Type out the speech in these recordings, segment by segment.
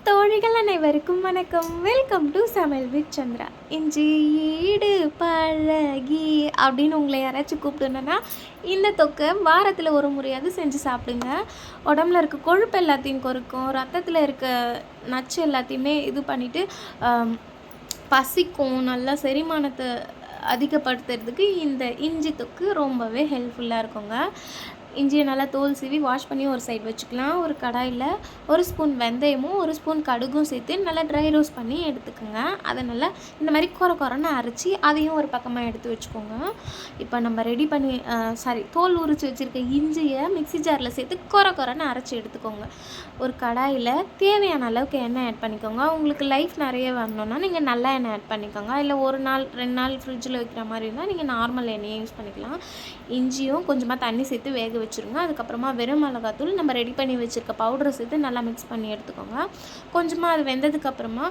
தோழிகள் அனைவருக்கும் வணக்கம். வெல்கம் டு சமையல் வித் சந்திரா. இஞ்சி ஈடு பழகி அப்படின்னு உங்களை யாராச்சும் கூப்பிட்டுனா இந்த தொக்கை வாரத்தில் ஒரு முறையாவது செஞ்சு சாப்பிடுங்க. உடம்புல இருக்க கொழுப்பு எல்லாத்தையும் குறைக்கும், ரத்தத்தில் இருக்க நச்சு எல்லாத்தையுமே இது பண்ணிவிட்டு பசிக்கும், நல்லா செரிமானத்தை அதிகப்படுத்துறதுக்கு இந்த இஞ்சி தொக்கு ரொம்பவே ஹெல்ப்ஃபுல்லாக இருக்குங்க. இஞ்சியை நல்லா தோல் சீவி வாஷ் பண்ணி ஒரு சைடு வச்சுக்கலாம். ஒரு கடாயில் ஒரு ஸ்பூன் வெந்தயமும் ஒரு ஸ்பூன் கடுகும் சேர்த்து நல்லா ட்ரை ரோஸ்ட் பண்ணி எடுத்துக்கோங்க. அதை நல்லா இந்த மாதிரி குறைன்னு அரைச்சி அதையும் ஒரு பக்கமாக எடுத்து வச்சுக்கோங்க. இப்போ நம்ம ரெடி பண்ணி தோல் உரித்து வச்சுருக்க இஞ்சியை மிக்சி ஜாரில் சேர்த்து குறைன்னு அரைச்சி எடுத்துக்கோங்க. ஒரு கடாயில் தேவையான அளவுக்கு எண்ணெய் ஆட் பண்ணிக்கோங்க. உங்களுக்கு லைஃப் நிறைய வரணுன்னா நீங்கள் நல்ல எண்ணெய் ஆட் பண்ணிக்கோங்க. இல்லை 1 நாள் 2 நாள் ஃப்ரிட்ஜில் வைக்கிற மாதிரி இருந்தால் நீங்கள் நார்மல் எண்ணெயை யூஸ் பண்ணிக்கலாம். இஞ்சியும் கொஞ்சமாக தண்ணி சேர்த்து வேக வச்சுருங்க. அதுக்கப்புறமா வெறும் மிளகாத்தூள் நம்ம ரெடி பண்ணி வச்சுருக்க பவுடரை சேர்த்து நல்லா மிக்ஸ் பண்ணி எடுத்துக்கோங்க. கொஞ்சமாக அது வெந்ததுக்கப்புறமா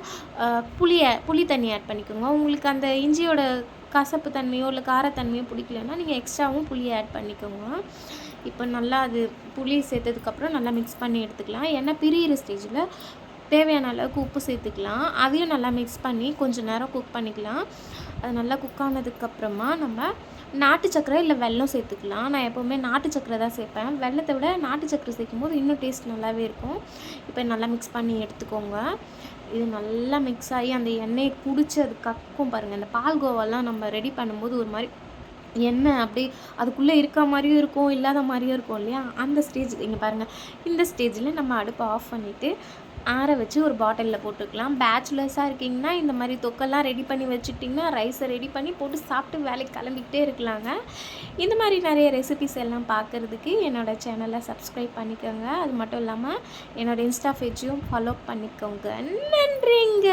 புளி தண்ணி ஆட் பண்ணிக்கோங்க. உங்களுக்கு அந்த இஞ்சியோட கசப்பு தன்மையோ இல்லை காரத்தன்மையோ பிடிக்கலன்னா நீங்கள் எக்ஸ்ட்ராவும் புளியை ஆட் பண்ணிக்கோங்க. இப்போ நல்லா அது புளி சேர்த்ததுக்கப்புறம் நல்லா மிக்ஸ் பண்ணி எடுத்துக்கலாம். எண்ணெய் பிரியிற ஸ்டேஜில் தேவையான அளவுக்கு உப்பு சேர்த்துக்கலாம். அதையும் நல்லா மிக்ஸ் பண்ணி கொஞ்சம் நேரம் குக் பண்ணிக்கலாம். அது நல்லா குக் ஆனதுக்கப்புறமா நம்ம நாட்டு சக்கரை இல்லை வெல்லம் சேர்த்துக்கலாம். நான் எப்போவுமே நாட்டு சக்கரை தான் சேர்ப்பேன். வெல்லத்தை விட நாட்டு சக்கரை சேர்க்கும் போது இன்னும் டேஸ்ட் நல்லாவே இருக்கும். இப்போ நல்லா மிக்ஸ் பண்ணி எடுத்துக்கோங்க. இது நல்லா மிக்ஸ் ஆகி அந்த எண்ணெயை குடிச்சு அது கக்கும் பாருங்கள். அந்த பால்கோவாலாம் நம்ம ரெடி பண்ணும்போது ஒரு மாதிரி எண்ணெய் அப்படி அதுக்குள்ளே இருக்க மாதிரியும் இருக்கும், இல்லாத மாதிரியும் இருக்கும் இல்லையா? அந்த ஸ்டேஜ் இங்கே பாருங்கள். இந்த ஸ்டேஜில் நம்ம அடுப்பை ஆஃப் பண்ணிவிட்டு ஆற வச்சு ஒரு பாட்டிலில் போட்டுக்கலாம். பேச்சுலர்ஸாக இருக்கீங்கன்னா இந்த மாதிரி தொக்கெல்லாம் ரெடி பண்ணி வச்சுட்டிங்கன்னா ரைஸை ரெடி பண்ணி போட்டு சாப்பிட்டு வேலைக்கு கிளம்பிக்கிட்டே இருக்கலாங்க. இந்த மாதிரி நிறைய ரெசிபிஸ் எல்லாம் பார்க்குறதுக்கு என்னோடய சேனலை சப்ஸ்கிரைப் பண்ணிக்கோங்க. அது மட்டும் இல்லாமல் என்னோடய இன்ஸ்டா பேஜையும் ஃபாலோ பண்ணிக்கோங்க. நன்றிங்க.